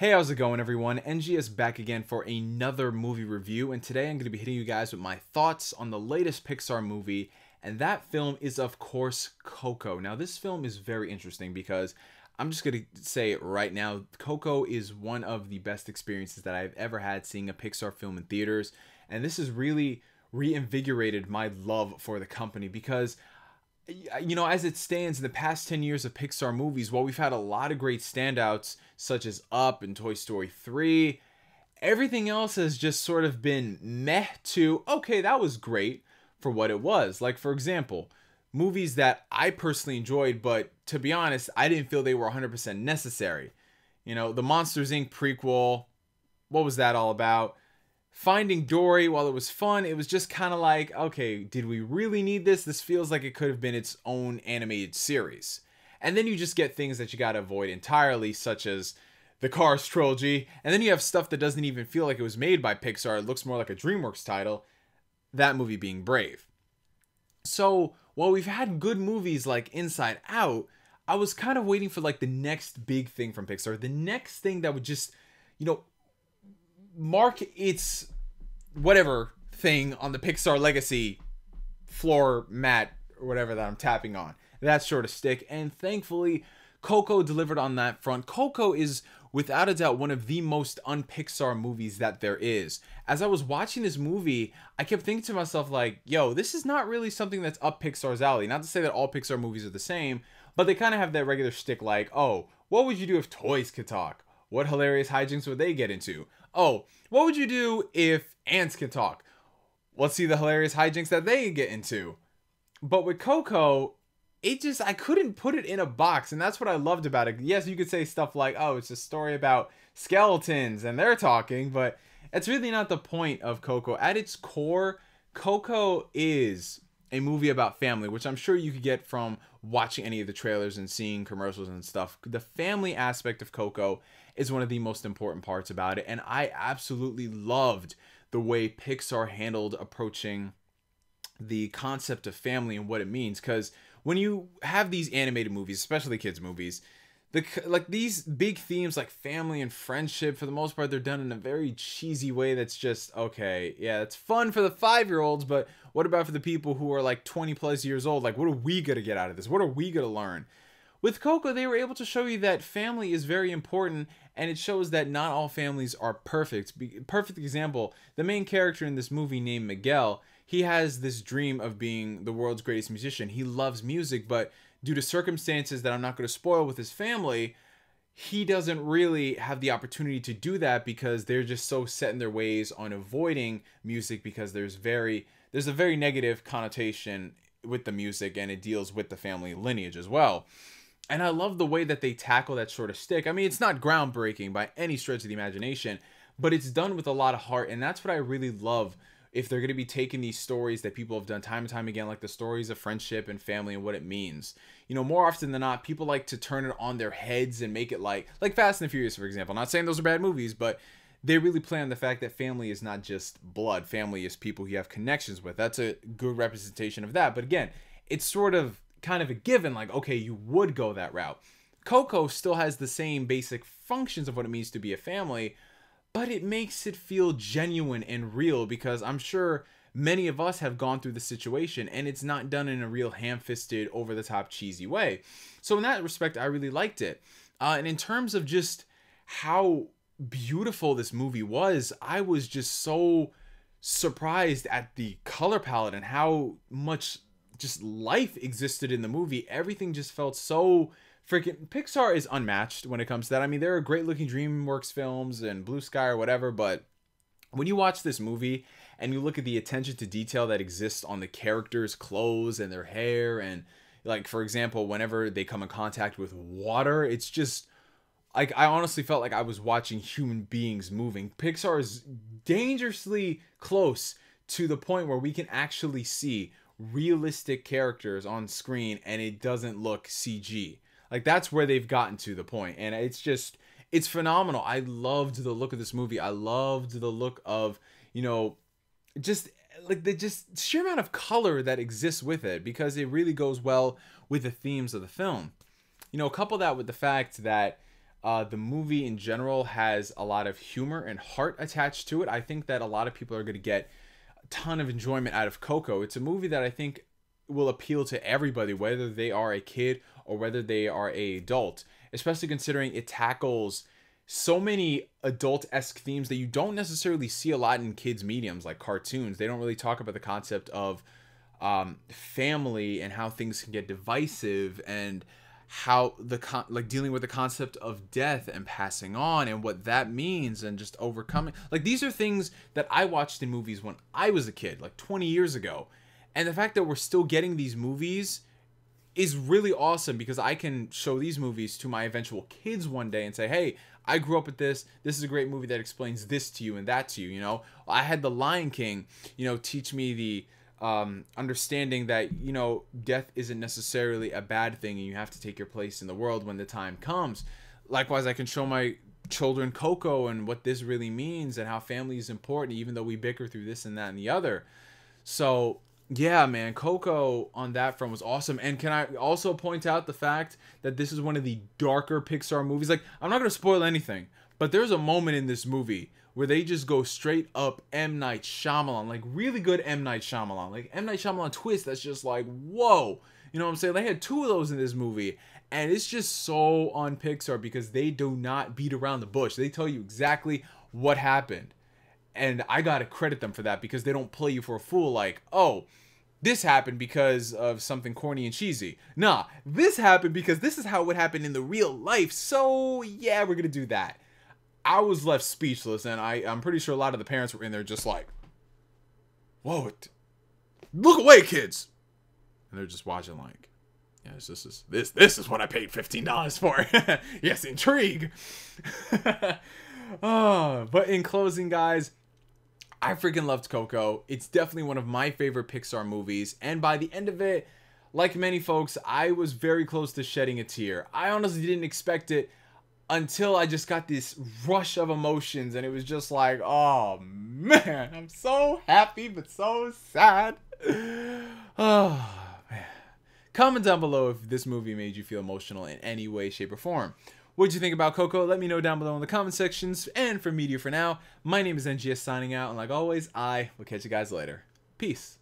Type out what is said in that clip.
Hey, how's it going, everyone? NG is back again for another movie review, and today I'm going to be hitting you guys with my thoughts on the latest Pixar movie, and that film is, of course, Coco. Now, this film is very interesting because I'm just going to say it right now. Coco is one of the best experiences that I've ever had seeing a Pixar film in theaters, and this has really reinvigorated my love for the company because as it stands in the past 10 years of Pixar movies, while we've had a lot of great standouts such as Up and Toy Story 3, everything else has just sort of been meh to, okay, that was great for what it was. Like, for example, movies that I personally enjoyed, but to be honest, I didn't feel they were 100% necessary. The Monsters, Inc. prequel, what was that all about? Finding Dory, while it was fun, it was just kind of like, okay, did we really need this? This feels like it could have been its own animated series. And then you just get things that you gotta avoid entirely, such as the Cars trilogy. And then you have stuff that doesn't even feel like it was made by Pixar. It looks more like a DreamWorks title. That movie being Brave. So, while we've had good movies like Inside Out, I was kind of waiting for like the next big thing from Pixar. The next thing that would just, mark its whatever thing on the Pixar legacy floor mat or whatever that I'm tapping on. That sort of stick. And thankfully, Coco delivered on that front. Coco is without a doubt one of the most un-Pixar movies that there is. As I was watching this movie, I kept thinking to myself like, yo, this is not really something that's up Pixar's alley. Not to say that all Pixar movies are the same, but they kind of have that regular stick like, oh, what would you do if toys could talk? What hilarious hijinks would they get into? Oh, what would you do if ants could talk? Let's see the hilarious hijinks that they get into. But with Coco, I couldn't put it in a box, and that's what I loved about it. Yes, you could say stuff like, oh, it's a story about skeletons and they're talking, but it's really not the point of Coco. At its core, Coco is a movie about family, which I'm sure you could get from watching any of the trailers and seeing commercials and stuff. The family aspect of Coco is one of the most important parts about it, and I absolutely loved the way Pixar handled approaching the concept of family and what it means. Because when you have these animated movies, especially kids movies, these big themes like family and friendship, for the most part, they're done in a very cheesy way that's just, okay, yeah, it's fun for the 5-year-olds, but what about for the people who are like 20 plus years old? Like, what are we going to get out of this? What are we going to learn? With Coco, they were able to show you that family is very important, and it shows that not all families are perfect. Perfect example, the main character in this movie named Miguel, he has this dream of being the world's greatest musician. He loves music, but due to circumstances that I'm not going to spoil with his family, he doesn't really have the opportunity to do that because they're just so set in their ways on avoiding music because there's a very negative connotation with the music, and it deals with the family lineage as well. And I love the way that they tackle that sort of stick. I mean, it's not groundbreaking by any stretch of the imagination, but it's done with a lot of heart, and that's what I really love. If they're going to be taking these stories that people have done time and time again, like the stories of friendship and family and what it means, more often than not, people like to turn it on their heads and make it like Fast and Furious, for example. Not saying those are bad movies, but they really play on the fact that family is not just blood. Family is people you have connections with. That's a good representation of that. But again, it's sort of kind of a given, like, okay, you would go that route. Coco still has the same basic functions of what it means to be a family, but it makes it feel genuine and real because I'm sure many of us have gone through the situation, and it's not done in a real ham-fisted, over-the-top, cheesy way. So in that respect, I really liked it. And in terms of just how beautiful this movie was, I was just so surprised at the color palette and how much just life existed in the movie. Everything just felt so freaking... Pixar is unmatched when it comes to that. I mean, there are great looking DreamWorks films and Blue Sky or whatever, but when you watch this movie and you look at the attention to detail that exists on the characters' clothes and their hair, and like, for example, whenever they come in contact with water, it's just like, I honestly felt like I was watching human beings moving. Pixar is dangerously close to the point where we can actually see realistic characters on screen and it doesn't look CG. Like, that's where they've gotten to the point, and it's phenomenal. I loved the look of this movie. I loved the look of, just like the just sheer amount of color that exists with it, because it really goes well with the themes of the film. Couple that with the fact that The movie in general has a lot of humor and heart attached to it. I think that a lot of people are going to get a ton of enjoyment out of Coco. It's a movie that I think will appeal to everybody, whether they are a kid or whether they are a adult, especially considering it tackles so many adult-esque themes that you don't necessarily see a lot in kids mediums like cartoons. They don't really talk about the concept of family and how things can get divisive, and how like dealing with the concept of death and passing on and what that means, and just overcoming. Like, these are things that I watched in movies when I was a kid, like 20 years ago. And the fact that we're still getting these movies is really awesome, because I can show these movies to my eventual kids one day and say, hey, I grew up with this. This is a great movie that explains this to you and that to you. You know, I had The Lion King, you know, teach me the understanding that, you know, death isn't necessarily a bad thing, and you have to take your place in the world when the time comes. Likewise, I can show my children Coco and what this really means, and how family is important, even though we bicker through this and that and the other. So yeah, man, Coco on that front was awesome. And can I also point out the fact that this is one of the darker Pixar movies? Like, I'm not going to spoil anything, but there's a moment in this movie where they just go straight up M. Night Shyamalan, like really good M. Night Shyamalan, like M. Night Shyamalan twist that's just like, whoa. You know what I'm saying? They had 2 of those in this movie, and it's just so on Pixar, because they do not beat around the bush. They tell you exactly what happened. And I gotta credit them for that, because they don't play you for a fool like, oh, this happened because of something corny and cheesy. Nah, this happened because this is how it happened in the real life. So yeah, we're gonna do that. I was left speechless, and I'm pretty sure a lot of the parents were in there just like, whoa, look away, kids. And they're just watching like, yes, this is what I paid $15 for. Yes, intrigue. Oh, but in closing, guys, I freaking loved Coco. It's definitely one of my favorite Pixar movies, and by the end of it, like many folks, I was very close to shedding a tear. I honestly didn't expect it until I just got this rush of emotions, and it was just like, oh man, I'm so happy but so sad. Oh man. Comment down below if this movie made you feel emotional in any way, shape, or form. What'd you think about Coco? Let me know down below in the comment sections. And for Media for Now, my name is NGS signing out, and like always, I will catch you guys later. Peace.